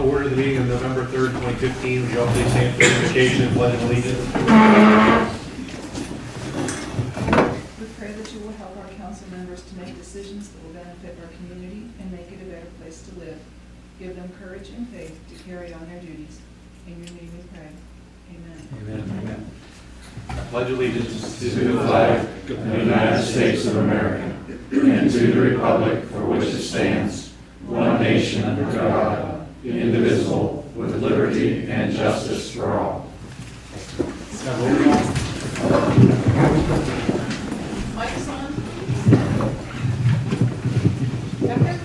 order the meeting of November 3rd, 2015. Would you all please stand for the invocation and pledge allegiance? We pray that you will help our council members to make decisions that will benefit our community and make it a better place to live. Give them courage and faith to carry on their duties. In your name we pray. Amen. Amen. I pledge allegiance to the flag of the United States of America and to the republic for which it stands, one nation under God, indivisible, with liberty and justice for all. Mike's on. Becker?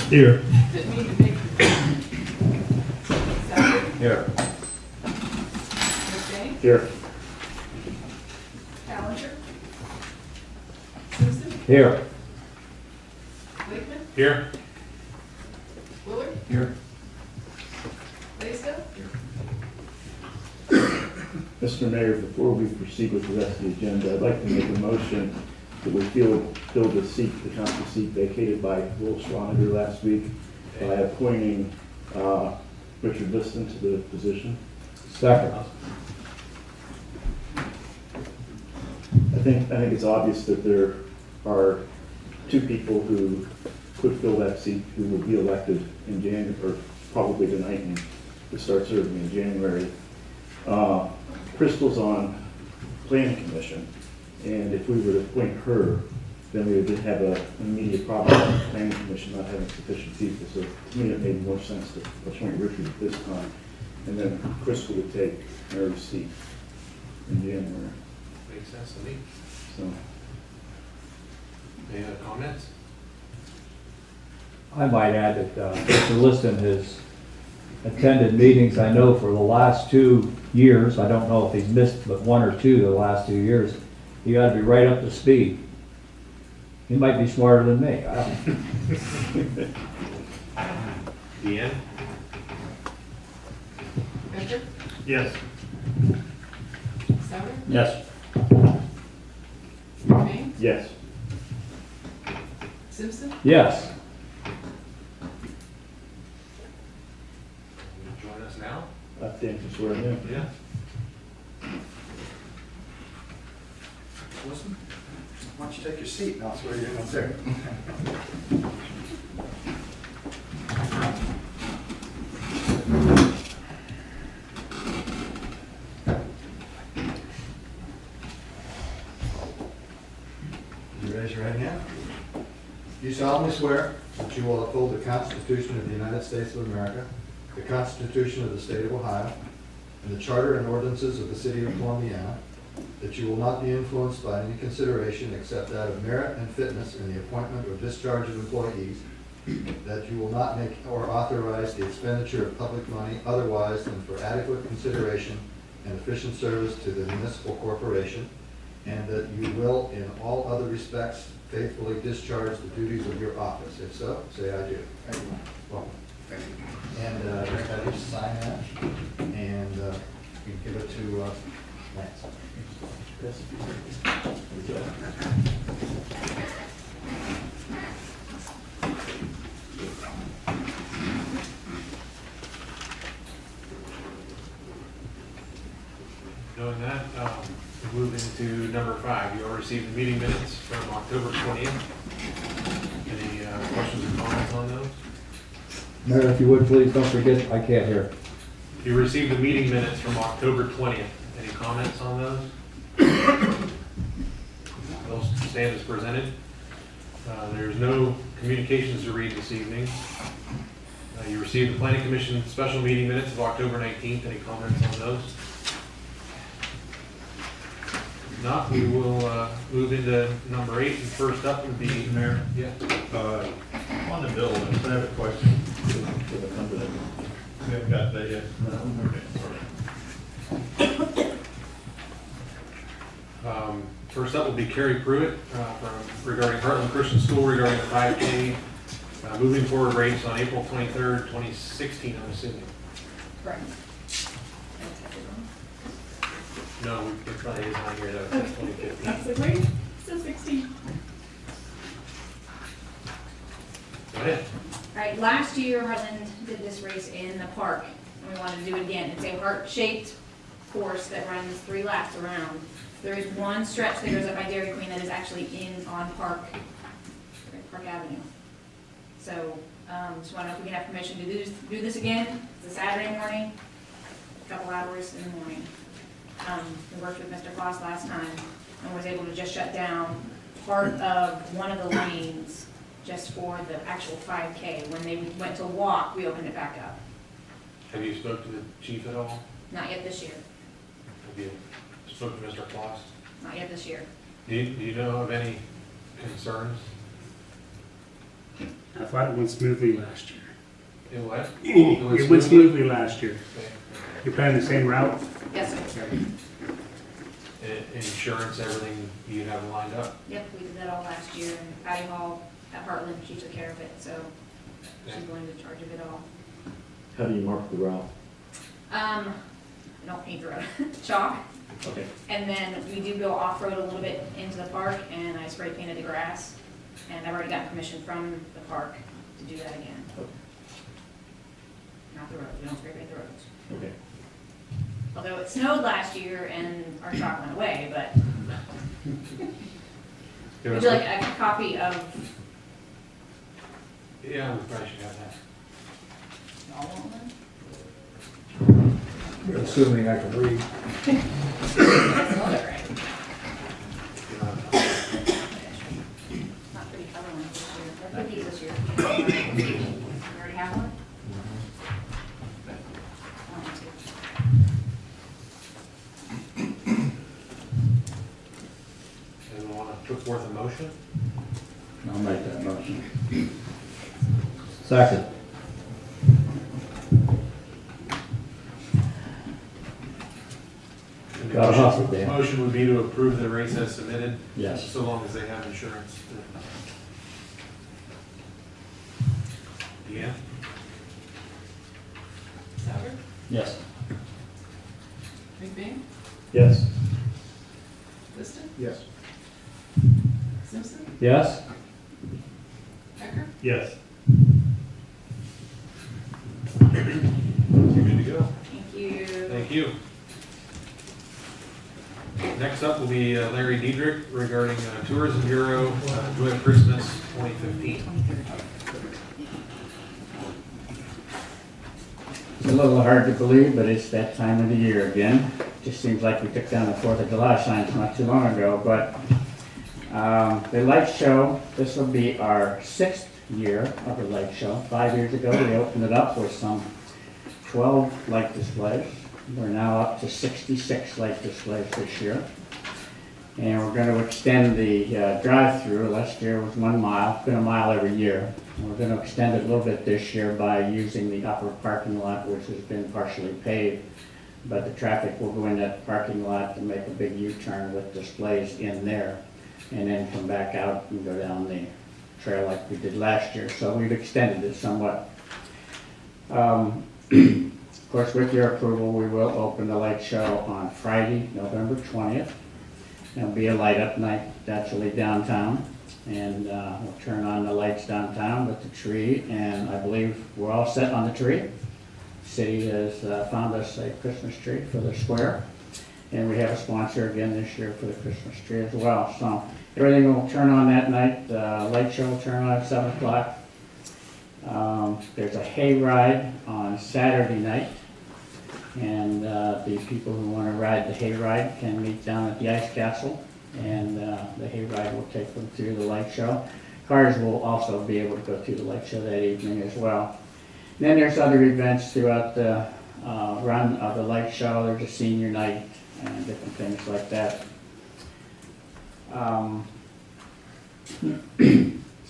Here. Didn't mean to make you. Souter? Here. McBain? Here. Callender? Simpson? Here. Wakeman? here. Willard? Here. Blaisdell? Mr. Mayor, before we proceed with the rest of the agenda, I'd like to make a motion that we fill the seat, the council seat vacated by Will Schwaniger last week by appointing Richard Liston to the position. Second. I think it's obvious that there are two people who could fill that seat who will be elected in January, or probably tonight, and to start serving in January. Crystal's on planning commission, and if we were to appoint her, then we would have an immediate problem with the planning commission not having sufficient people. So to me, it made more sense to appoint Richard at this time, and then Crystal would take Mary's seat in January. Makes sense to me. So Any other comments? I might add that Mr. Liston has attended meetings, I know, for the last 2 years. I don't know if he's missed but 1 or 2 the last 2 years. He ought to be right up to speed. He might be smarter than me. I don't know. Deanne? Becker? Yes. Souter? Yes. McBain? yes. Simpson? Yes. Join us now? I think it's where I'm in. Yeah. Listen, why don't you take your seat and I'll swear you in up there. You raise your right hand. You solemnly swear that you will uphold the Constitution of the United States of America, the Constitution of the State of Ohio, and the Charter and ordinances of the City of Columbiana, that you will not be influenced by any consideration except that of merit and fitness in the appointment or discharge of employees, that you will not make or authorize the expenditure of public money otherwise than for adequate consideration and efficient service to the municipal corporation, and that you will, in all other respects, faithfully discharge the duties of your office. If so, say I do. Well, and just have you sign that, and you can give it to Lance. Knowing that, we move into number 5. You all received the meeting minutes from October 20th. Any questions or comments on those? Mayor, if you would, please don't forget, I can't hear. You received the meeting minutes from October 20th. Any comments on those? Those stand as presented. There's no communications to read this evening. You received the Planning Commission special meeting minutes of October 19th. Any comments on those? If not, we will move into number 8. And first up would be Mayor? Yeah. On the bill, I have a question. We haven't got that yet. Okay, sorry. First up will be Carrie Pruitt regarding Heartland Christian School regarding the 5K moving forward race on April 23rd, 2016, I'm assuming. Correct. No, it probably is on here though, it says 2015. That's the great. Still 16. Go ahead. All right, last year Heartland did this race in the park, and we wanted to do it again. It's a heart-shaped course that runs 3 laps around. There is one stretch that goes up by Dairy Queen that is actually on Park Avenue. So, just want to know if we can have permission to do this again. It's a Saturday morning, a couple hours in the morning. We worked with Mr. Foss last time and was able to just shut down part of one of the lanes just for the actual 5K. When they went to walk, we opened it back up. Have you spoke to the chief at all? Not yet this year. Have you spoke to Mr. Kloss? Not yet this year. Do you know of any concerns? I thought it went smoothly last year. In what? It went smoothly last year. Okay. You're planning the same route? Yes, sir. Insurance, everything you have lined up? Yep, we did that all last year, and Patty Hall at Heartland, she took care of it, so she's going to charge of it all. How do you mark the route? I don't paint the road, chalk, Okay. and then we do go off-road a little bit into the park, and I spray painted the grass, and I've already gotten permission from the park to do that again. Okay. Not the road, we don't spray paint the roads. Okay. Although it snowed last year and our chalk went away, but would you like a copy of Yeah, we probably should have that. all of them? Assuming I can read. That's all right. Not pretty color ones this year, they're cookies this year. You already have one? One, two. Anyone want to put forth a motion? I'll make that motion. Second. And the Gotta hustle, Dan. Motion would be to approve the race as submitted? Yes. So long as they have insurance. Yeah? Souter, Yes. McBain, Yes. Liston, Yes. Simpson, Yes? Becker, Yes. You're good to go. Thank you. Thank you. Next up will be Larry Diedrich regarding Tourism Bureau, Joy of Christmas 2015. It's a little hard to believe, but it's that time of the year again. Just seems like we took down the 4th of July signs not too long ago, but the light show, this will be our 6th year of the light show. 5 years ago, we opened it up with some 12 light displays. We're now up to 66 light displays this year. And we're going to extend the drive-through. Last year was 1 mile, it's been a mile every year. And we're going to extend it a little bit this year by using the upper parking lot, which has been partially paved. But the traffic will go in that parking lot to make a big U-turn with displays in there, and then come back out and go down the trail like we did last year. So we've extended it somewhat. Of course, with your approval, we will open the light show on Friday, November 20th. There'll be a light up night actually downtown, and we'll turn on the lights downtown with the tree, and I believe we're all set on the tree. City has found us a Christmas tree for the square, and we have a sponsor again this year for the Christmas tree as well. So everything will turn on that night. Light show will turn on at 7 o'clock. There's a hay ride on Saturday night, and the people who want to ride the hay ride can meet down at the Ice Castle, and the hay ride will take them through the light show. Cars will also be able to go through the light show that evening as well. And then there's other events throughout the run of the light show. There's a senior night and different things like that.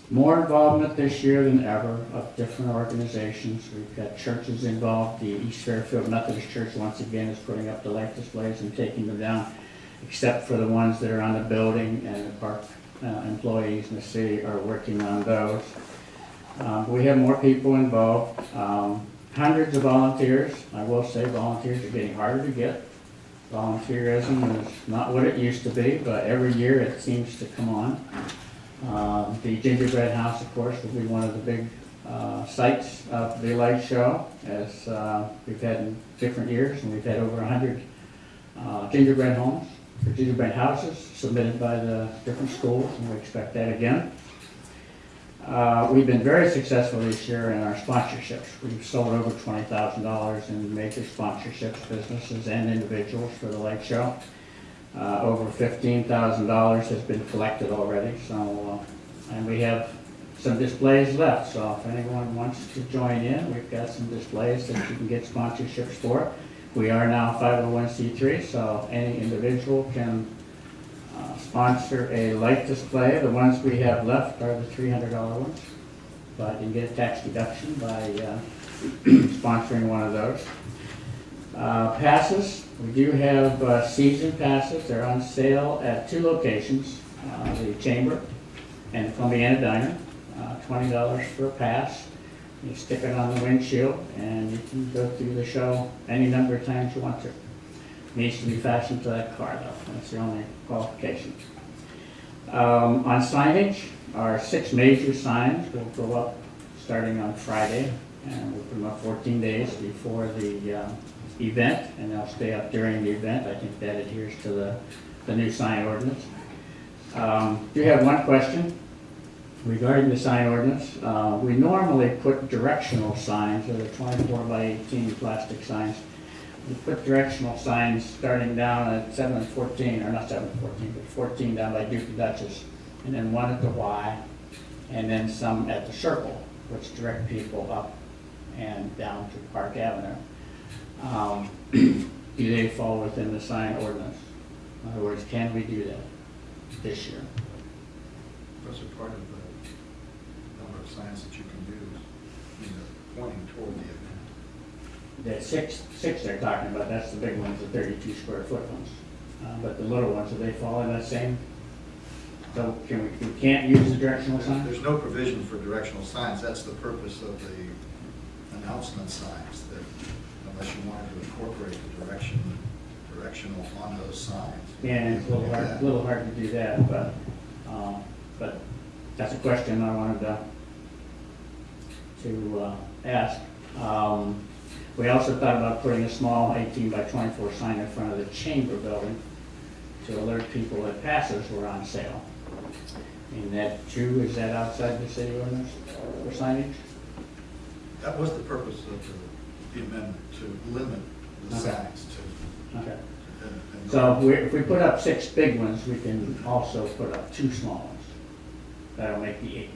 More involvement this year than ever of different organizations. We've got churches involved. The East Fairfield Methodist Church once again is putting up the light displays and taking them down, except for the ones that are on the building, and the park employees in the city are working on those. We have more people involved, hundreds of volunteers. I will say volunteers are getting harder to get. Volunteerism is not what it used to be, but every year it seems to come on. The gingerbread house, of course, will be one of the big sites of the light show, as we've had in different years, and we've had over 100 gingerbread homes, or gingerbread houses submitted by the different schools, and we expect that again. We've been very successful this year in our sponsorships. We've sold over $20,000 in major sponsorships, businesses and individuals for the light show. Over $15,000 has been collected already, so, and we have some displays left, so if anyone wants to join in, we've got some displays that you can get sponsorships for. We are now 501c3, so any individual can sponsor a light display. The ones we have left are the $300 ones, but you can get a tax deduction by sponsoring one of those. Passes, we do have season passes. They're on sale at 2 locations, the Chamber and the Columbiana Diner. $20 for a pass. You stick it on the windshield and you can go through the show any number of times you want to. Needs to be fastened to that car though, that's the only qualification. On signage, our 6 major signs will go up starting on Friday, and we'll put them up 14 days before the event, and they'll stay up during the event. I think that adheres to the new sign ordinance. Do have one question regarding the sign ordinance. We normally put directional signs, that are 24 by 18 plastic signs. We put directional signs starting down at 7 and 14, or not 7 and 14, but 14 down by Duke and Duchess, and then one at the Y, and then some at the Circle, which direct people up and down to Park Avenue. Do they fall within the sign ordinance? In other words, can we do that this year? Those are part of the number of signs that you can use, pointing toward the event. The six they're talking about, that's the big ones, the 32 square foot ones. But the little ones, do they fall in that same? So we can't use the directional sign? There's no provision for directional signs. That's the purpose of the announcement signs, that unless you wanted to incorporate the directional on those signs. Yeah, it's a little hard to do that, but that's a question I wanted to ask. We also thought about putting a small 18 by 24 sign in front of the Chamber building to alert people that passes were on sale. And that too, is that outside the city ordinance for signage? That was the purpose of the amendment, to limit the Okay. signs to. Okay. and- So if we put up 6 big ones, we can also put up 2 small ones. That'll make the 8.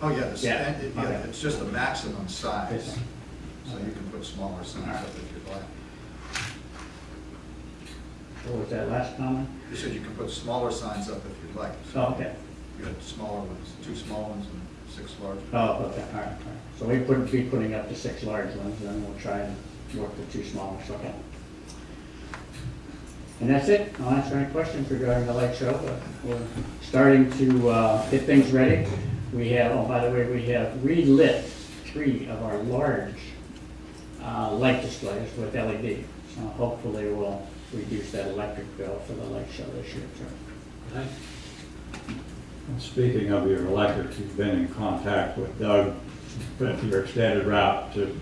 Oh, yeah, Yeah, okay. it's just a maximum This size, one. so you can put smaller signs up if you'd like. What was that last comment? You said you can put smaller signs up if you'd like. Oh, okay. You had smaller ones, 2 small ones and 6 large ones. Oh, okay, all right. So we would be putting up the 6 large ones, and then we'll try and work the 2 small ones, okay. And that's it. I'll answer any questions regarding the light show, but we're starting to get things ready. We have, oh, by the way, we have relit 3 of our large light displays with LED. So hopefully we'll reduce that electric bill for the light show this year, too. Nice. Speaking of your electric, you've been in contact with Doug with your extended route to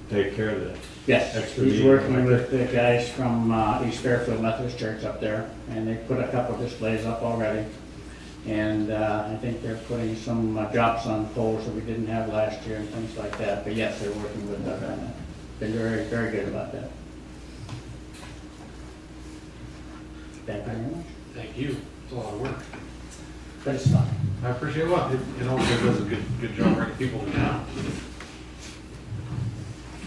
take care of this. Yes, Extra he's meeting working electric. with the guys from East Fairfield Methodist Church up there, and they put a couple displays up already. And I think they're putting some drops on poles that we didn't have last year and things like that. But yes, they're working with Doug on that. Been very, very good about that. Thank you very much. Thank you. It's a lot of work. But it's fun. I appreciate it also does a good job bringing people to town.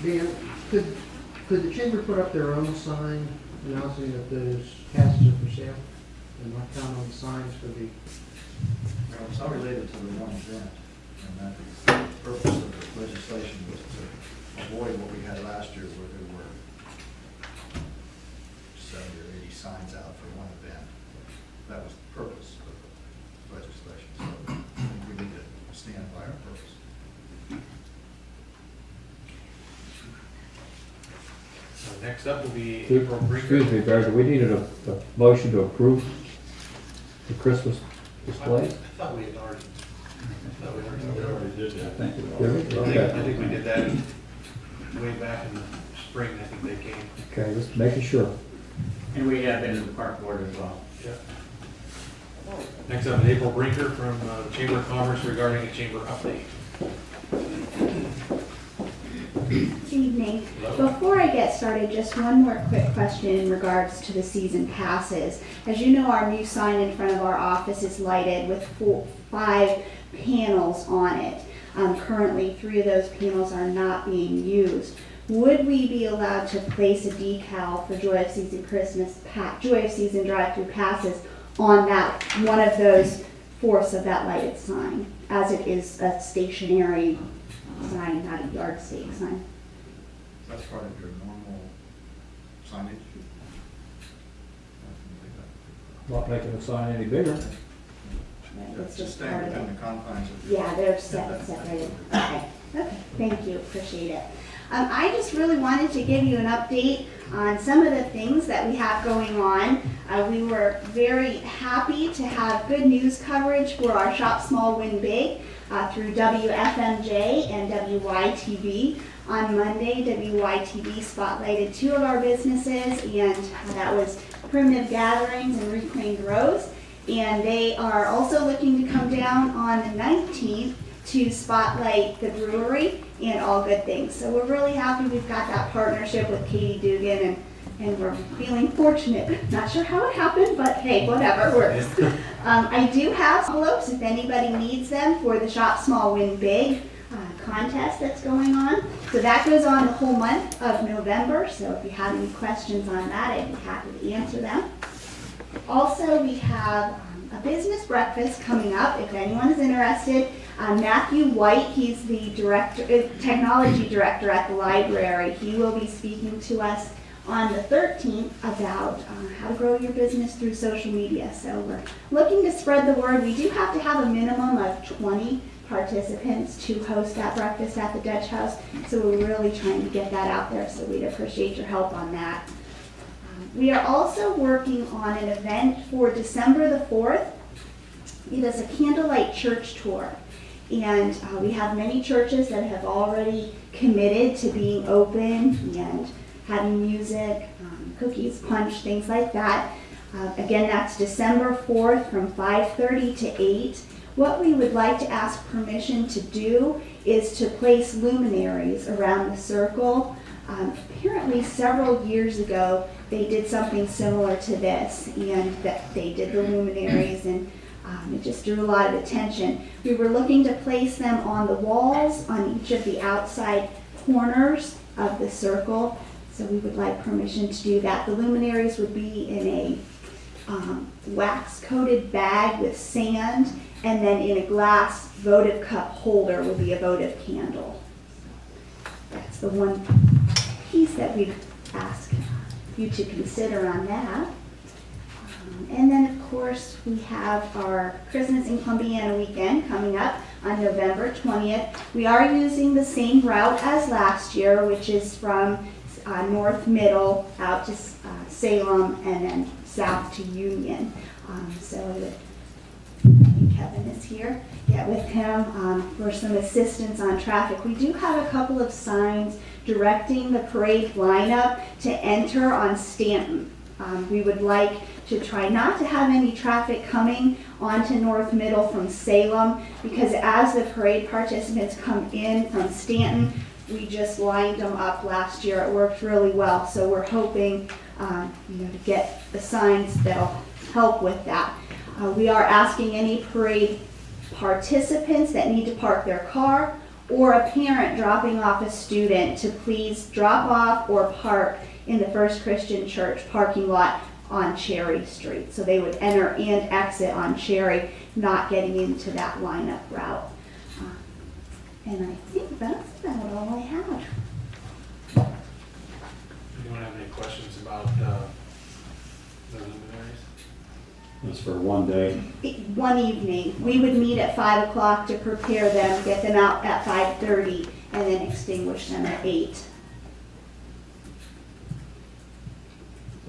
Dan, could the chamber put up their own sign announcing that those passes are for sale? And not count on the signs for the, Well, it's not related to the one event, and that the purpose of the legislation was to avoid what we had last year where there were 70 or 80 signs out for one event. That was the purpose of the legislation, so I think we need to stand by our purpose. Next up will be April Brinker. Excuse me, Barry, we needed a motion to approve the Christmas I displays? thought we had already. We already did that. Thank you. I think we did that way back in the spring, I think they came. Okay, just making sure. And we have been to the park board as well. Next up is April Brinker from the Chamber of Commerce regarding a chamber update. Good evening. Before I get started, just one more quick question in regards to the season passes. As you know, our new sign in front of our office is lighted with 5 panels on it. Currently, 3 of those panels are not being used. Would we be allowed to place a decal for Joy of Season Joy of Season drive-through passes on that one of those forks of that lighted sign, as it is a stationary sign, not a yardstick sign? That's part of your normal signage. Not making the sign any bigger. It's Just just staying part of within it. the confines of. Yeah, they're separated. Okay, thank you, appreciate it. I just really wanted to give you an update on some of the things that we have going on. We were very happy to have good news coverage for our Shop Small Win Big through WFMJ and WYTV. On Monday, WYTV spotlighted 2 of our businesses, and that was Primitive Gatherings and Reclaimed Rose. And they are also looking to come down on the 19th to spotlight the brewery and All Good Things. So we're really happy we've got that partnership with Katie Dugan, and we're feeling fortunate. Not sure how it happened, but hey, whatever works. I do have envelopes if anybody needs them for the Shop Small Win Big contest that's going on. So that goes on the whole month of November. So if you have any questions on that, I'd be happy to answer them. Also, we have a business breakfast coming up if anyone is interested. Matthew White, he's the technology director at the library. He will be speaking to us on the 13th about how to grow your business through social media. So we're looking to spread the word. We do have to have a minimum of 20 participants to host that breakfast at the Dutch House. So we're really trying to get that out there. So we'd appreciate your help on that. We are also working on an event for December the 4th. It is a candlelight church tour. And we have many churches that have already committed to being open and having music, cookies, punch, things like that. Again, that's December 4th from 5:30 to 8. What we would like to ask permission to do is to place luminaries around the circle. Apparently several years ago, they did something similar to this, and that they did the luminaries, and it just drew a lot of attention. We were looking to place them on the walls on each of the outside corners of the circle, so we would like permission to do that. The luminaries would be in a wax-coated bag with sand, and then in a glass votive cup holder would be a votive candle. That's the one piece that we'd ask you to consider on that. And then, of course, we have our Christmas in Columbiana weekend coming up on November 20th. We are using the same route as last year, which is from North Middle out to Salem and then south to Union. So I think Kevin is here. Get with him for some assistance on traffic. We do have a couple of signs directing the parade lineup to enter on Stanton. We would like to try not to have any traffic coming onto North Middle from Salem, because as the parade participants come in from Stanton, we just lined them up last year. It worked really well, so we're hoping to get the signs that'll help with that. We are asking any parade participants that need to park their car or a parent dropping off a student to please drop off or park in the First Christian Church parking lot on Cherry Street. So they would enter and exit on Cherry, not getting into that lineup route. And I think that's about all I have. Anyone have any questions about the luminaries? It's for one day. One evening, we would meet at 5 o'clock to prepare them, get them out at 5:30, and then extinguish them at 8.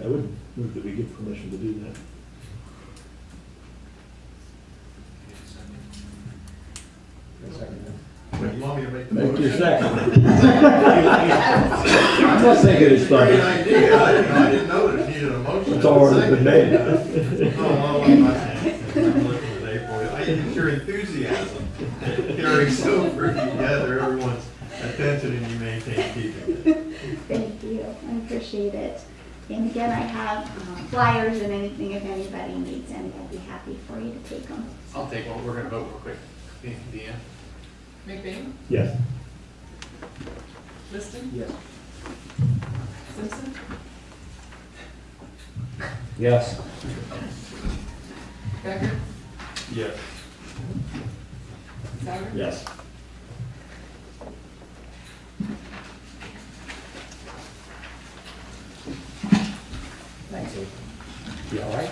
I would move that we give permission to do that. Wait, you want me to make the Make motion? your second. I'm not thinking it's Great funny. idea. I didn't know that it needed a motion. It's already been made. Oh, well, I'm not saying, I'm looking today for you. I use your enthusiasm carries over together, everyone's attention, and you maintain keeping it. Thank you, I appreciate it. And again, I have flyers and anything if anybody needs any, I'd be happy for you to take them. I'll take one. We're gonna vote real quick. Deanne? McBain? Yes. Liston? Yes. Simpson? Yes. Becker? Yes. Souter? Yes. Thanks. You all right?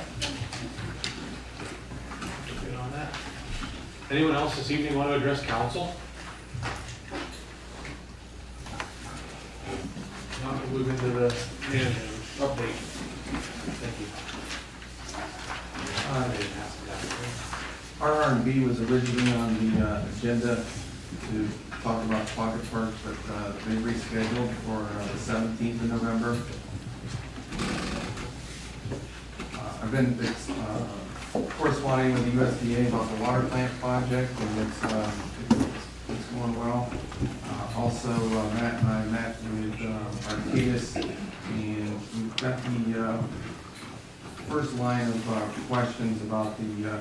Good on that. Anyone else this evening want to address council? Now we'll move into the manager update. Thank you. I didn't ask that. R&B was originally on the agenda to talk about Pocket Park, but they rescheduled for the 17th of November. I've been corresponding with the USDA about the water plant project, and it's going well. Also, Matt and I met with Arcadis, and we've got the first line of questions about the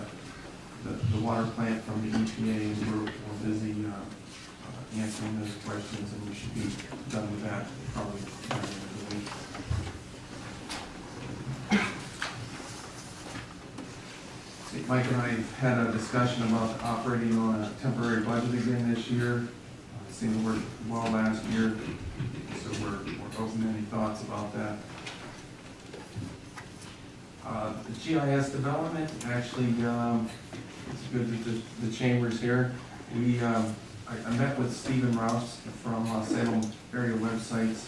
water plant from the EPA, and we're busy answering those questions, and we should be done with that probably by the end of the week. Mike and I had a discussion about operating on a temporary budget again this year. Seemed to work well last year, so we're open to any thoughts about that. The GIS development, actually, it's good that the chamber's here. I met with Stephen Rouse from Salem area websites,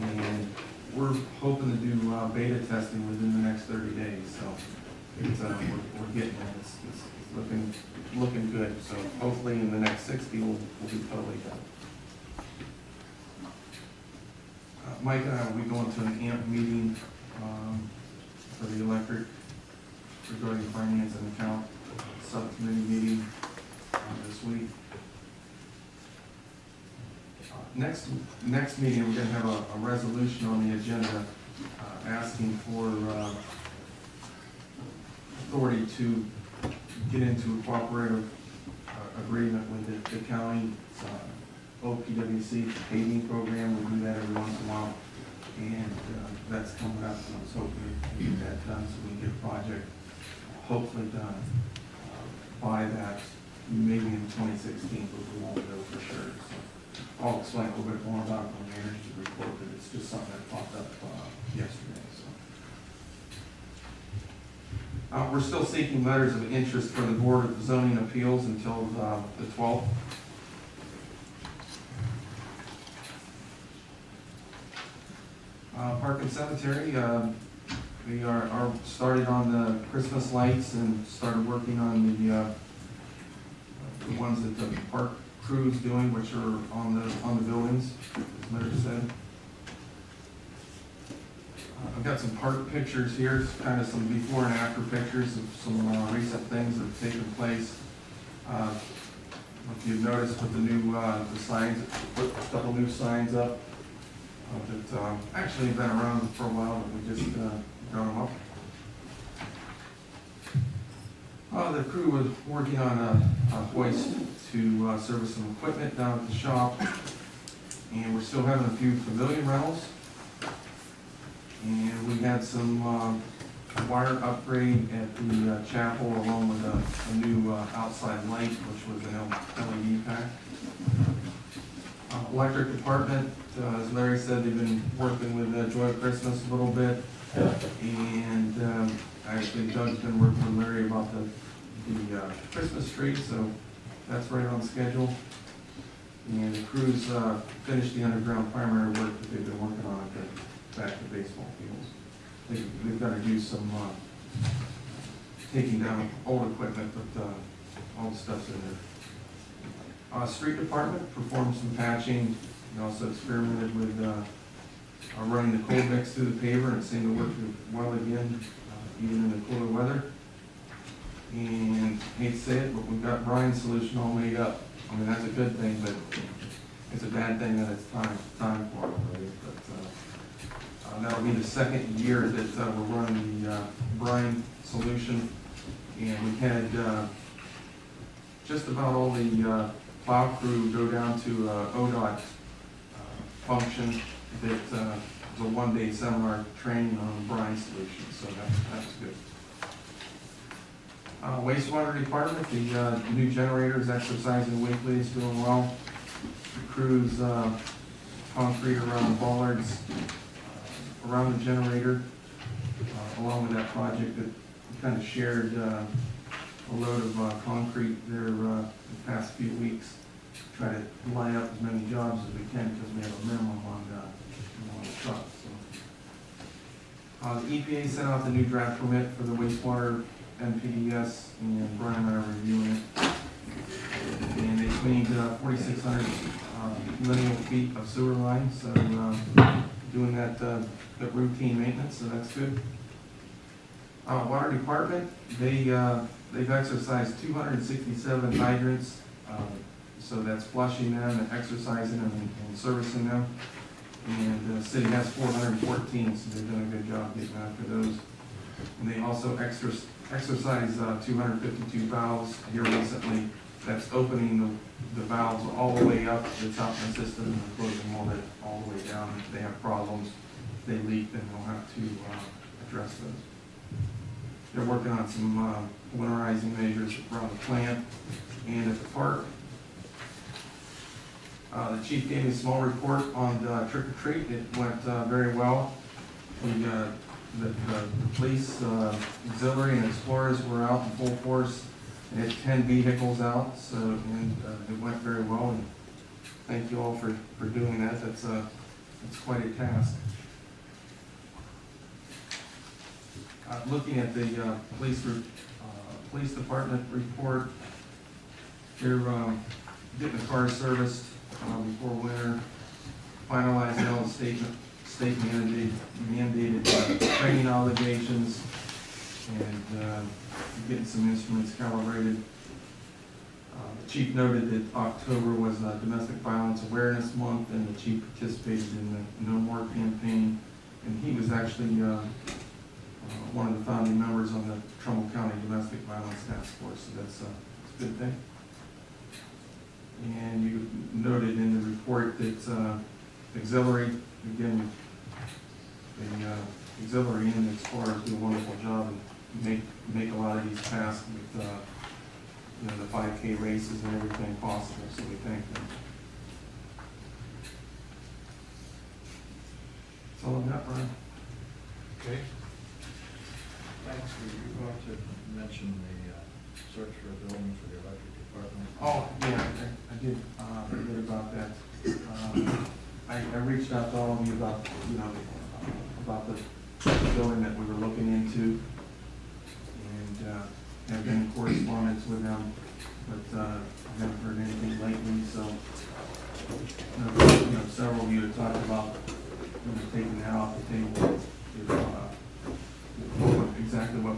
and we're hoping to do beta testing within the next 30 days. So it's, we're getting there. It's looking good. So hopefully in the next 60 we'll be totally done. Mike and I will be going to an AMP meeting for the electric regarding finance and account subcommittee meeting this week. Next meeting, we're going to have a resolution on the agenda asking for authority to get into a cooperative agreement with the county OPWC paving program. We do that every once in a while, and that's coming up. So I was hoping to get that done so we can get a project hopefully done by that, maybe in 2016, but we won't know for sure. So I'll explain a little bit more about the manager's report, but it's just something that popped up yesterday. So we're still seeking letters of interest for the Board of Zoning Appeals until the 12th. Park and Cemetery, we are started on the Christmas lights and started working on the ones that the park crew's doing, which are on the buildings, as Larry said. I've got some park pictures here, kind of some before and after pictures of some recent things that have taken place. If you've noticed with the new the signs, put a couple new signs up that actually have been around for a while, but we just got them up. The crew was working on a hoist to service some equipment down at the shop, and we're still having a few pavilion rentals. And we had some wire upgrade at the chapel, along with a new outside light, which was an LED pack. Electric department, as Larry said, they've been working with Joy of Christmas a little bit. And actually Doug's been working with Larry about the Christmas tree, so that's right on schedule. And the crews finished the underground primary work that they've been working on at the back to baseball fields. They've got to do some taking down old equipment, but all the stuff's in there. Street department performed some patching. We also experimented with running the cold mix through the paver, and it seemed to work well again, even in the cooler weather. And hate to say it, but we've got Brian's solution all made up. I mean, that's a good thing, but it's a bad thing that it's time for it, really. But that'll be the second year that we're running the brine solution, and we had just about all the plow crew go down to ODOT function that was a one-day seminar training on the brine solution, so that's good. Wastewater department, the new generator is exercising weekly, it's doing well. The crews concrete around the bollards, around the generator, along with that project that kind of shared a load of concrete there the past few weeks. Try to line up as many jobs as we can because we have a minimum on the truck. So. The EPA sent out the new draft permit for the wastewater NPDES, and Brian and I are reviewing it. And they cleaned 4,600 lineal feet of sewer line, so doing that routine maintenance, so that's good. Water department, they've exercised 267 hydrants, so that's flushing them and exercising them and servicing them. And the city has 414, so they've done a good job getting after those. And they also exercised 252 valves here recently. That's opening the valves all the way up to the top of the system and closing all the way down. If they have problems, they leak, then we'll have to address those. They're working on some winterizing measures around the plant and at the park. The chief gave me a small report on trick or treat. It went very well. The police, auxiliary, and explorers were out in full force. They had 10 vehicles out, so it went very well. And thank you all for doing that. That's quite a task. Looking at the police department report, they're getting the cars serviced before winter, finalizing all the state mandated training obligations, and getting some instruments calibrated. The chief noted that October was Domestic Violence Awareness Month, and the chief participated in the No More campaign, and he was actually one of the founding members on the Trumbull County Domestic Violence Task Force, so that's a good thing. And you noted in the report that auxiliary, again, the auxiliary and the explorers do a wonderful job and make a lot of these tasks with the 5K races and everything possible, so we thank them. That's all I've got, Brian. Okay. Thanks. Were you going to mention the search for a building for the electric department? Oh, yeah, I did forget about that. I reached out to all of you about the building that we were looking into, and have been in correspondence with them, but I haven't heard anything lately. So, several of you have talked about taking that off the table. Exactly what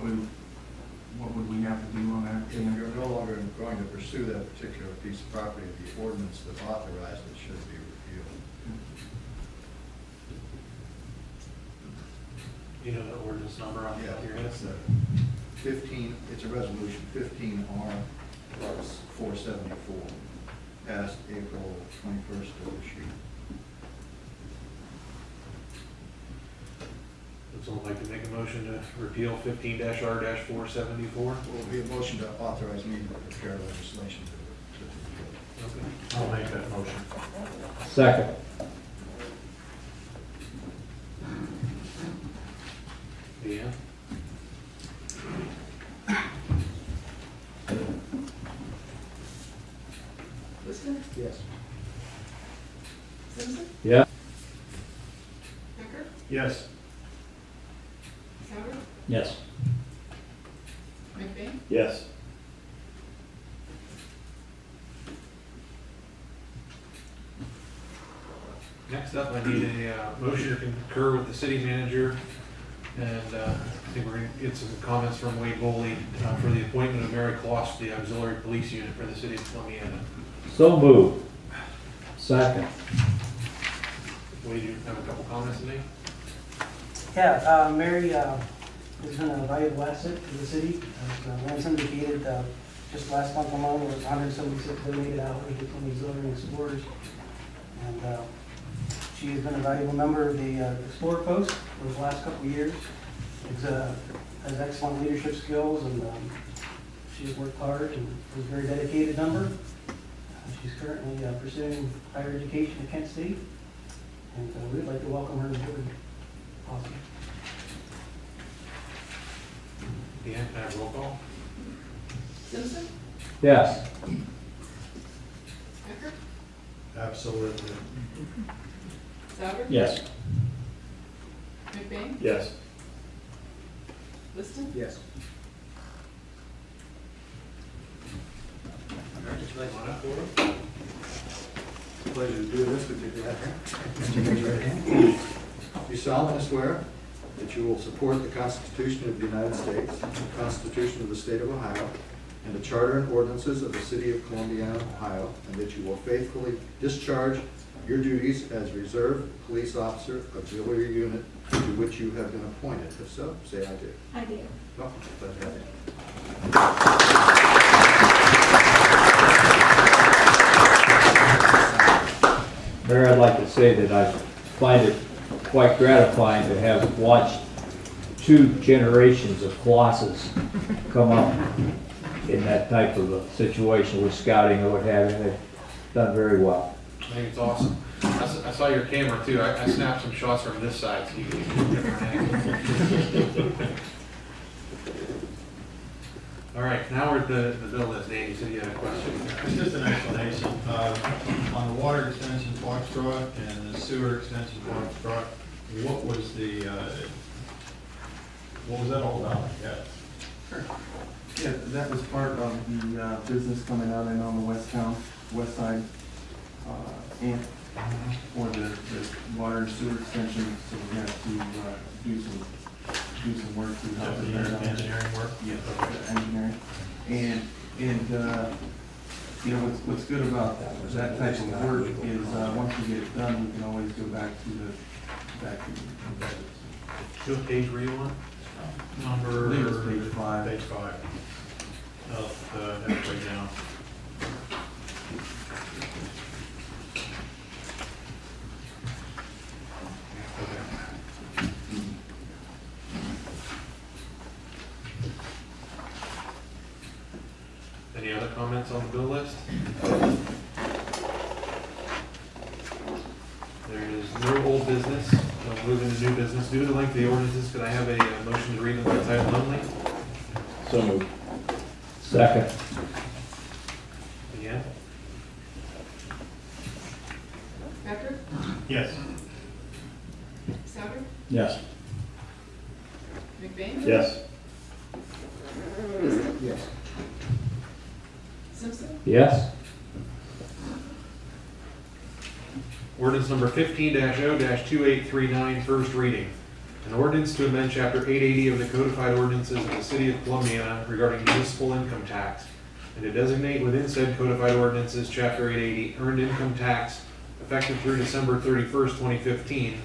would we have to do on that? If you're no longer going to pursue that particular piece of property, the ordinance that authorized it should be repealed. You know the ordinance number on Yeah, your head? it's 15, it's a resolution 15R plus 474, passed April 21st of this year. Would someone like to make a motion to repeal 15-R-474? Will be a motion to authorize me to prepare legislation to repeal. Okay. I'll make that motion. Second. Deanne? Liston? Yes. Simpson? Yeah. Becker? Yes. Souter? Yes. McBain? Yes. Next up, I need a motion to concur with the city manager, and I think we're going to get some comments from Wade Boley for the appointment of Mary Kloss to the auxiliary police unit for the city of Columbiana. So moved. Second. Wade, you have a couple comments to make? Yeah, Mary has been a valuable asset to the city. As Lance indicated, just last month alone, there was 176 donated hours between auxiliary and explorers. And she has been a valuable member of the Explorer Post for the last couple of years. Has excellent leadership skills, and she has worked hard and is a very dedicated member. She's currently pursuing higher education at Kent State, and we'd like to welcome her to the board. Awesome. Dan, can I have roll call? Simpson? Yes. Becker? Absolutely. Souter? Yes. McBain? Yes. Liston? Yes. All right, just like one up for him. Pleasure to do this with you. You solemnly swear that you will support the Constitution of the United States, the Constitution of the State of Ohio, and the Charter and ordinances of the City of Columbiana, Ohio, and that you will faithfully discharge your duties as Reserve Police Officer Auxiliary Unit to which you have been appointed. If so, say I do. I do. Oh, glad to have you. Mayor, I'd like to say that I find it quite gratifying to have watched two generations of Colossus come up in that type of a situation with scouting or what have you. They've done very well. I think it's awesome. I saw your camera too. I snapped some shots from this side so you can get a different angle. All right, now we're at the bill list. Dan, you said you had a question. It's just an explanation. On the water extension Foxtrot and the sewer extension Foxtrot, what was that all about? Yeah. Yeah, that was part of the business coming out in on the west side, and for the water and sewer extension, so we had to do some work to help with that. Engineering work? Yes, engineering. And you know, what's good about that type of work is, once we get it done, we can always go back to the What page were you on? Number. I think it's page 5. Page 5. Halfway down. Any other comments on the bill list? There is no old business. We'll move into new business. Due to the length of the ordinances, could I have a motion to read them by title only? So moved. Second. Again? Becker? Yes. Souter? Yes. McBain? Yes. Yes. Simpson? Yes. Ordinance number 15-0-2839, first reading. An ordinance to amend chapter 880 of the codified ordinances of the city of Columbiana regarding municipal income tax, and to designate within said codified ordinances chapter 880 earned income tax effective through December 31st, 2015,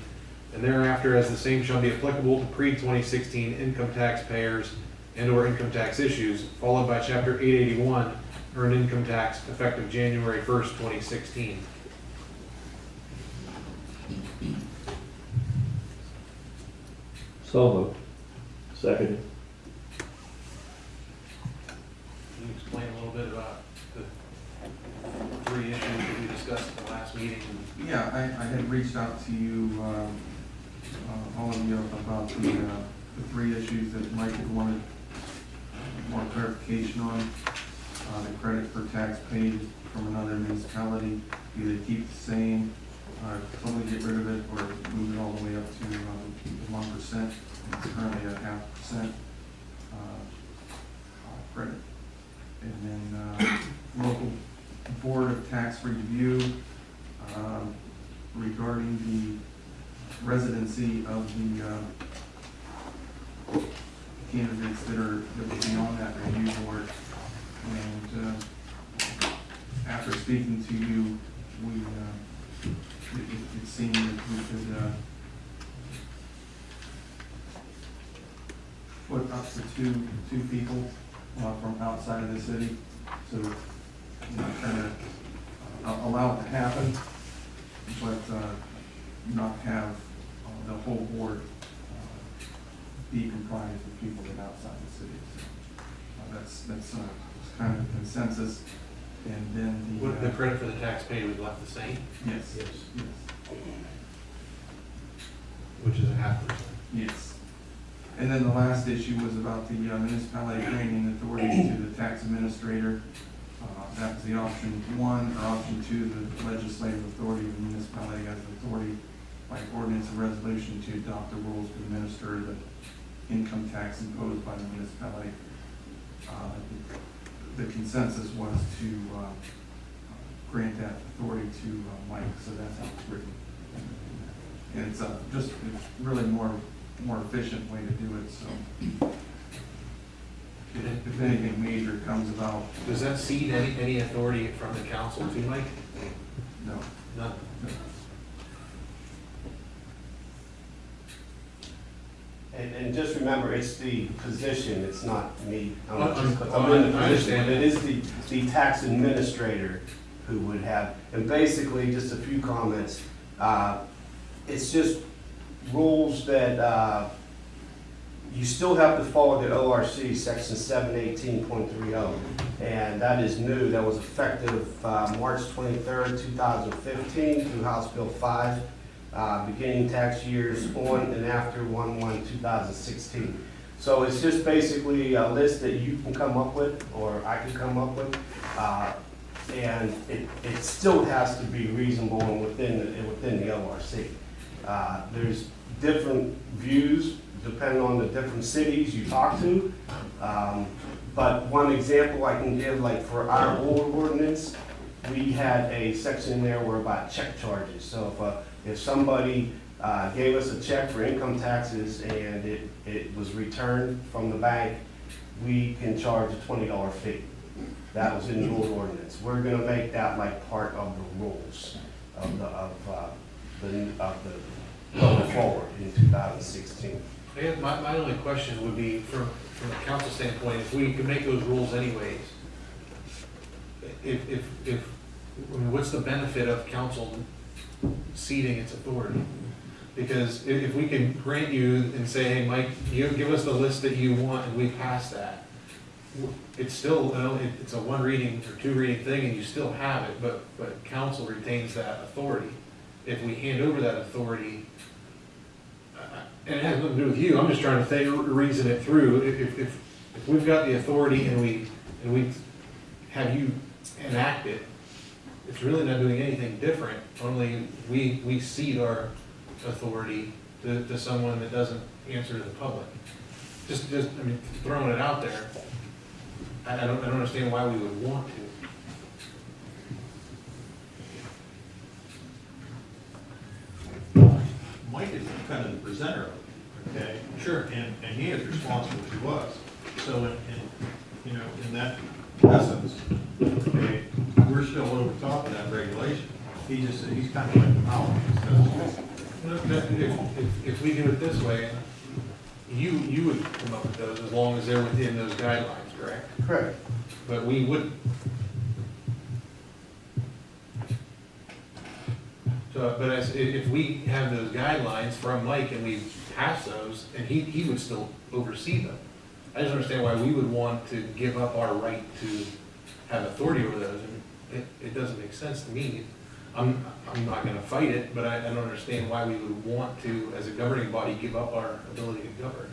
and thereafter as the same shall be applicable to pre-2016 income tax payers and/or income tax issues, followed by chapter 881 earned income tax effective January 1st, 2016. So moved. Seconded. Can you explain a little bit about the three issues that we discussed at the last meeting? Yeah, I had reached out to you, all of you, about the three issues that Mike had wanted more clarification on. The credit for tax paid from another municipality, either keep the same, totally get rid of it, or move it all the way up to 1%. It's currently at 0.5% credit. And then local board of tax review, regarding the residency of the candidates that would be on that review board. And after speaking to you, it seemed that we could put up to two people from outside of the city. So, kind of allow it to happen, but not have the whole board be comprised of people that are outside the city. So that's kind of consensus. And then Would the credit for the taxpayer was left the same, yes. which is a 0.5%? Yes. And then the last issue was about the municipality granting authority to the tax administrator. That was the option 1, or option 2, the legislative authority of the municipality has the authority by ordinance and resolution to adopt the rules to administer the income tax imposed by the municipality. The consensus was to grant that authority to Mike, so that's how it's written. And it's just really more efficient way to do it, so if anything major comes about. Does that cede any authority from the council to Mike? No. None. And just remember, it's the position, it's not me. I'm Well, in the I position, understand. but it is the tax administrator who would have, and basically, just a few comments. It's just rules that you still have to follow the ORC, section 718.30, and that is new. That was effective March 23rd, 2015 through House Bill 5. Beginning tax years on and after 1/1/2016. So it's just basically a list that you can come up with, or I can come up with, and it still has to be reasonable and within the ORC. There's different views depending on the different cities you talk to, but one example I can give, like for our old ordinance, we had a section there where about check charges. So if somebody gave us a check for income taxes and it was returned from the bank, we can charge a $20 fee. That was in the old ordinance. We're gonna make that like part of the rules of the going forward in 2016. I guess my only question would be, from a council standpoint, if we could make those rules anyways, I mean, what's the benefit of council ceding its authority? Because if we can grant you and say, hey, Mike, you give us the list that you want and we pass that, it's still, it's a 1 reading or 2 reading thing and you still have it, but council retains that authority. If we hand over that authority, and it has nothing to do with you, I'm just trying to reason it through. If we've got the authority and we have you enact it, it's really not doing anything different, only we cede our authority to someone that doesn't answer to the public. Just I mean, throwing it out there, I don't understand why we would want to. Mike is kind of the presenter of it, okay? Sure. And he is responsible to us. So in that essence, okay, we're still over top of that regulation. He's kind of like the mouth. If we do it this way, you would come up with those as long as they're within those guidelines, correct? Correct. But we wouldn't. So, but if we have those guidelines from Mike and we pass those, and he would still oversee them. I just understand why we would want to give up our right to have authority over those, and it doesn't make sense to me. I'm not gonna fight it, but I don't understand why we would want to, as a governing body, give up our ability to govern.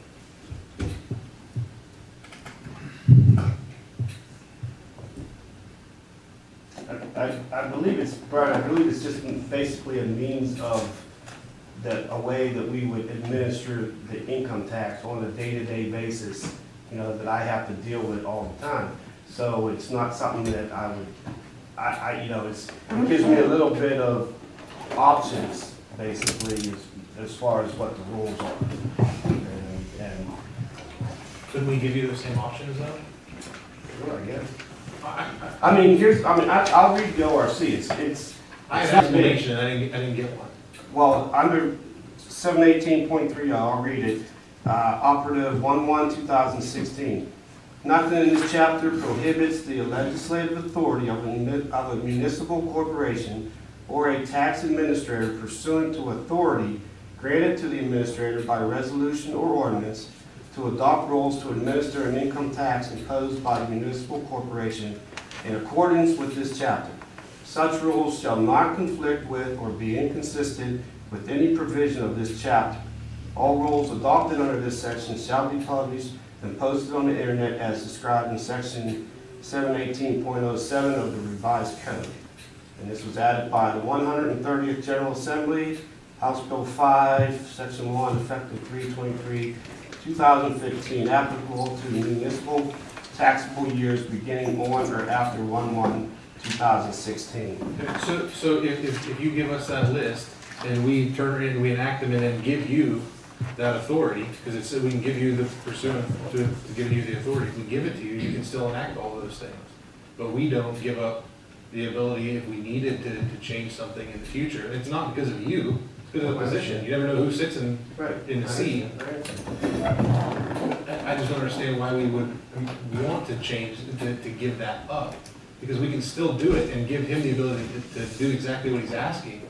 I believe it's, Brian, I believe it's just basically a means of a way that we would administer the income tax on a day-to-day basis, that I have to deal with all the time. So it's not something that it gives me a little bit of options basically, as far as what the rules are. And Couldn't we give you the same options though? well, I guess. I mean, I'll read the ORC, it's. I had an explanation and I didn't get one. Well, under 718.3, I'll read it. Operative 1/1/2016. Nothing in this chapter prohibits the legislative authority of a municipal corporation or a tax administrator pursuant to authority granted to the administrator by resolution or ordinance to adopt rules to administer an income tax imposed by the municipal corporation in accordance with this chapter. Such rules shall not conflict with or be inconsistent with any provision of this chapter. All rules adopted under this section shall be published and posted on the internet as described in section 718.07 of the revised code. And this was added by the 130th General Assembly, House Bill 5, Section 1, effective 3/23/2015, applicable to municipal taxable years beginning on or after 1/1/2016. So if you give us that list and we turn it in, we enact them and then give you that authority, because it said we can give you the pursuant to give you the authority, if we give it to you, you can still enact all those things. But we don't give up the ability, if we needed to change something in the future. It's not because of you, it's because of the position. You never know who sits in the seat. I just don't understand why we would want to change, to give that up. Because we can still do it and give him the ability to do exactly what he's asking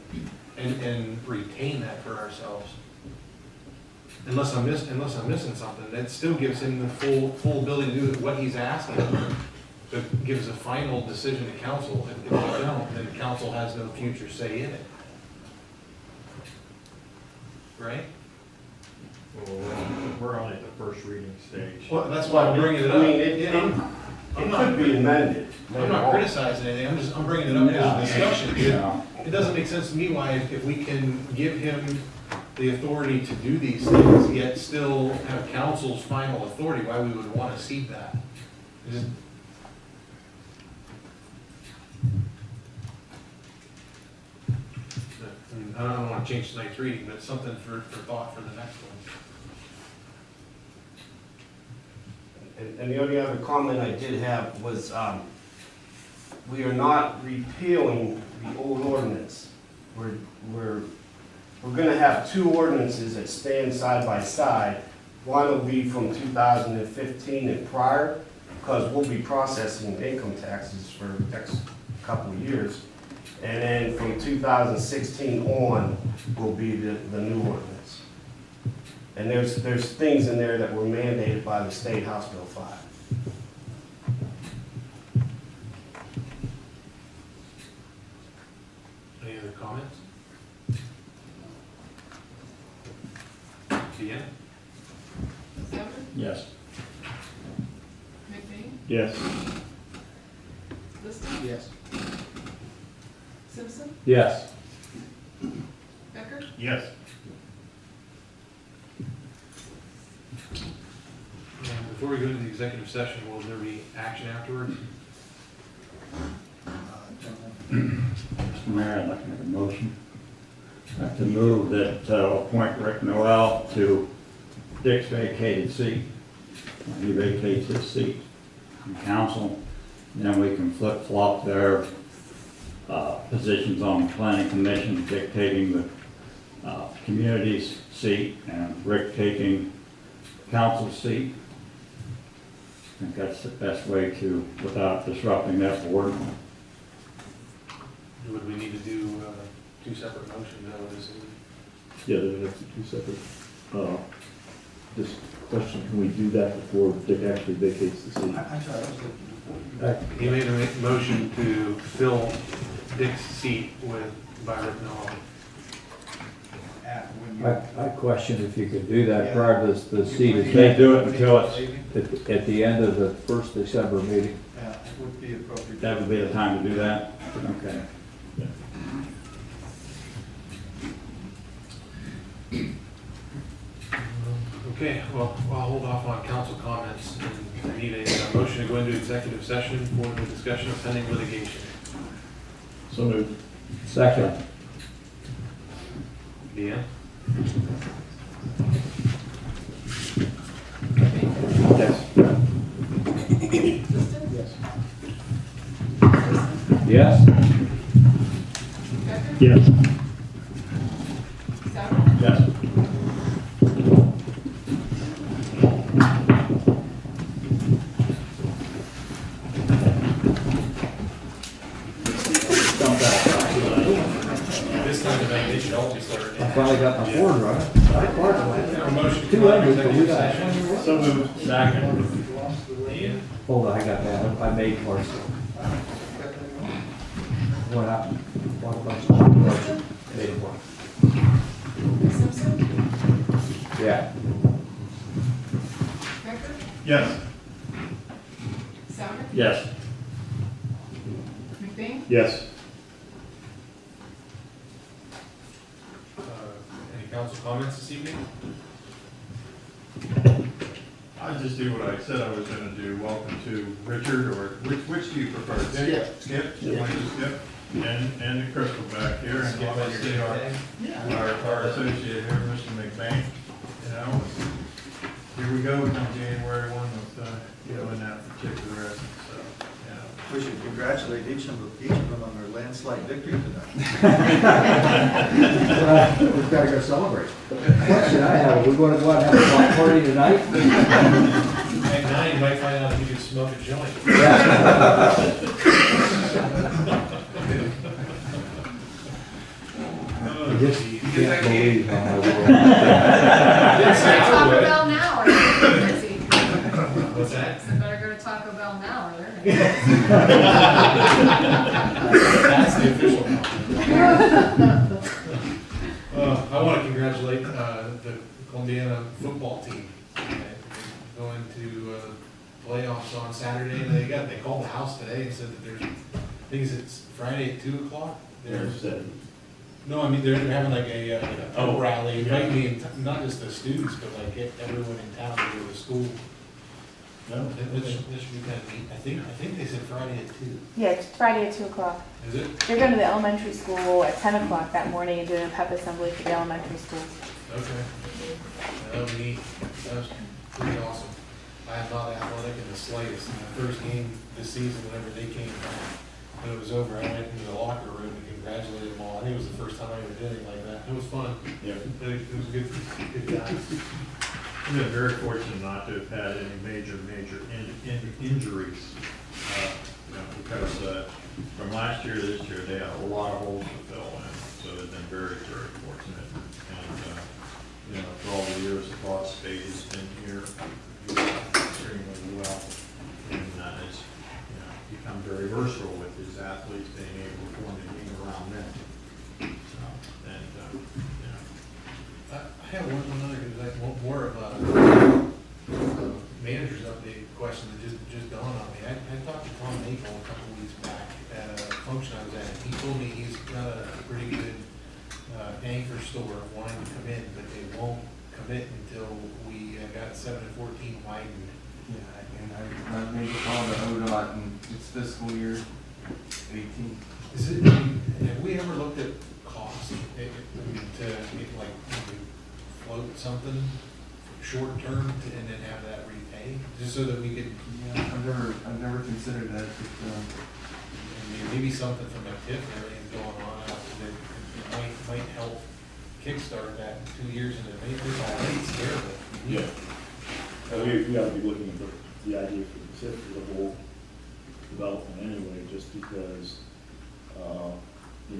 and retain that for ourselves. Unless I'm missing something, that still gives him the full ability to do what he's asking. So it gives a final decision to council. If we don't, then council has no future say in it. Right? Well, we're only at the first reading stage. Well, that's why I'm bringing it up. I mean, it could be amended. I'm not criticizing anything, I'm bringing it up as a discussion. It doesn't make sense to me why, if we can give him the authority to do these things, yet still have council's final authority, why we would want to cede that. It just- I don't want to change tonight's reading, but it's something for thought for the next one. And the only other comment I did have was, we are not repealing the old ordinance. We're gonna have two ordinances that stand side by side. One will be from 2015 and prior, because we'll be processing income taxes for the next couple of years. And then from 2016 on will be the new ordinance. And there's things in there that were mandated by the state House Bill 5. Any other comments? Deanna? Souter? Yes. McBain? Yes. Liston? Yes. Simpson? Yes. Becker? Yes. Before we go into the executive session, will there be action afterwards? Mr. Mayor, I'd like to make a motion. I'd like to move that appoint Rick Noel to Dick's vacated seat. He vacates his seat in council, then we can flip-flop their positions on the planning commission, dictating the community's seat and Rick taking council's seat. I think that's the best way to, without disrupting that board. Would we need to do two separate motions? This Yeah, there have to be two separate, this question, can we do that before Dick actually vacates the seat? He made a motion to fill Dick's seat by Rick Noel. I question if you could do that prior to the seat. You can't do it until it's at the end of the first December meeting. Yeah, it would be appropriate. That would be the time to do that? Okay. Okay, well, I'll hold off on council comments. And I need a motion to go into executive session for the discussion of pending litigation. So moved. Second. Deanne? Yes. Yes. Yes? Yes. Yes. This time of night, they should all be starting. I finally got my Ford running. Promotion. Two ends, but we got. So moved. Second. Deanne? Hold on, I got that. I made more. What happened? What about? Made one. Simpson? Yeah. Becker? Yes. Souter? Yes. McBain? Yes. Any council comments this evening? I'll just do what I said I was gonna do. Welcome to Richard, or which do you prefer? Skip. Skip? You want to Skip? And the Crystal back here, and obviously our associate here, Mr. McBain, you know. Here we go, come January 1 with, in that particular essence, so, you know. We should congratulate each of them on their landslide victory tonight. We've got to go celebrate. Question I have, are we going to go out and have a block party tonight? At 9, you might find out if you can smoke a joint. I just can't believe how my world. Taco Bell now, or they're busy. What's that? So better go to Taco Bell now, or they're That's the official count. I want to congratulate the Columbiana football team. Going to playoffs on Saturday, and they called the house today and said that there's, I think it's Friday at 2 o'clock. No, I mean, they're having like a pep rally, inviting not just the students, but like everyone in town to go to school. No, this should be kind of neat. I think they said Friday at 2. Yeah, it's Friday at 2 o'clock. Is it? They're going to the elementary school at 10 o'clock that morning and doing a pep assembly for the elementary schools. Okay. That was neat. That was pretty awesome. I am not athletic in the slightest. My first game this season, whenever they came back, when it was over, I went into the locker room and congratulated them all. I think it was the first time I ever did anything like that. It was fun. Yeah. It was good times. I've been very fortunate not to have had any major injuries, because from last year to this year, they had a lot of holes to fill in, so they've been very, very fortunate. And, for all the years that Boss Spade has been here, he's done extremely well. And it's, become very versatile with his athletes being able to form a game around them. So, and, I have one other, more of a manager's update question that just dawned on me. I talked to Tom Maple a couple weeks back at a function I was at. He told me he's got a pretty good anchor store wanting to come in, but they won't commit until we got 7 and 14 widened. Yeah, and I made a call to ODOT, and it's fiscal year 18. Is it, have we ever looked at cost to like float something short term and then have that repay, just so that we could, Yeah, I've never considered that, but, I mean, maybe something from a tip and everything going on out that might help kickstart that 2 years in advance. I think it's terrible. Yeah. We ought to be looking at the idea for the whole development anyway, just because,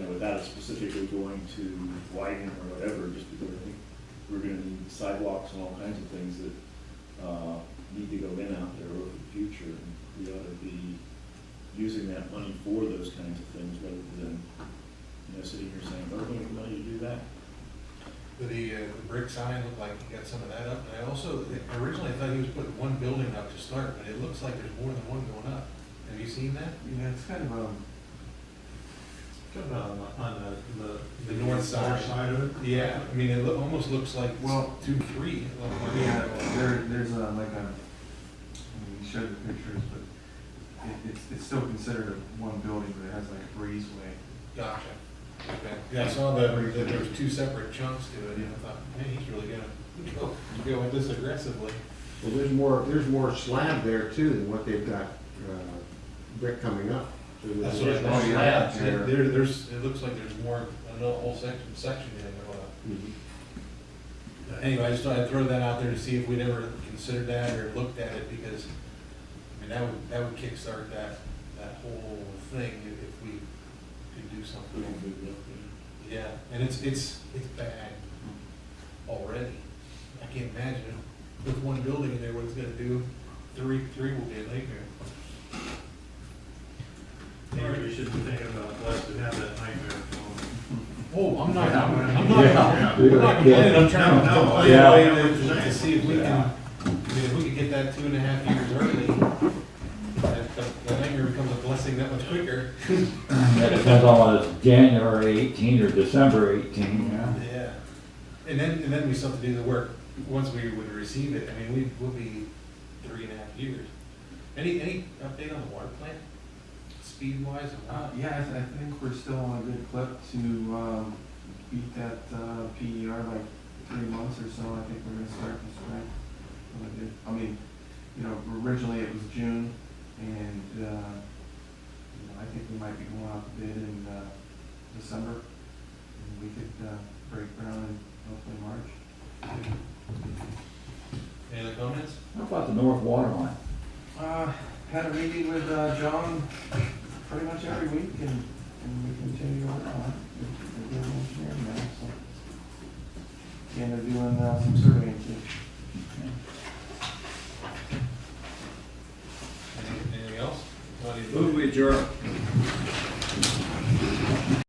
without specifically going to widen or whatever, just because I think we're gonna need sidewalks and all kinds of things that, need to go in out there over the future. And we ought to be using that money for those kinds of things rather than, sitting here saying, oh, we have money to do that. The brick sign looked like he got some of that up. And I also, originally I thought he was putting one building up to start, but it looks like there's more than one going up. Have you seen that? yeah, it's kind of on The north side of it? Yeah, I mean, it almost looks like, Well, 2, 3. It looked like- yeah, there's I mean, you showed the pictures, but it's still considered one building, but it has like a breezeway. Gotcha. Okay. Yeah, I saw that there was two separate chunks to it, and I thought, man, he's really gonna go at this aggressively. Well, there's more slab there too than what they've got, brick coming up. So That's there's- what I Oh, yeah. thought. There's, it looks like there's more, another whole section going up. Mhm. Anyway, I just thought I'd throw that out there to see if we'd ever considered that or looked at it, because, I mean, that would kickstart that whole thing if we could do something. Yeah, and it's bad already. I can't imagine with one building in there what it's gonna do. Three will be a nightmare. Maybe we should be thinking about less to have that nightmare. Oh, I'm not, Yeah. I'm not, Yeah. I'm not complaining, I'm trying to No, find yeah. a way to see if we can, I mean, if we could get that 2.5 years early, the nightmare becomes a blessing that much quicker. That depends on whether it's January 18 or December 18, yeah. Yeah, and then we still have to do the work, once we would receive it, I mean, we'll be 3.5 years. Any update on the water plant, speed-wise? Yeah, I think we're still on a good clip to beat that PER like 3 months or so. I think we're gonna start this spring. I mean, you know, originally it was June, and you know, I think we might be going out to bid in December, and we could break ground in hopefully March. Any other comments? How about the north water line? Had a meeting with John pretty much every week, and we continue to work on it. We're doing engineering now, so. And they're doing some survey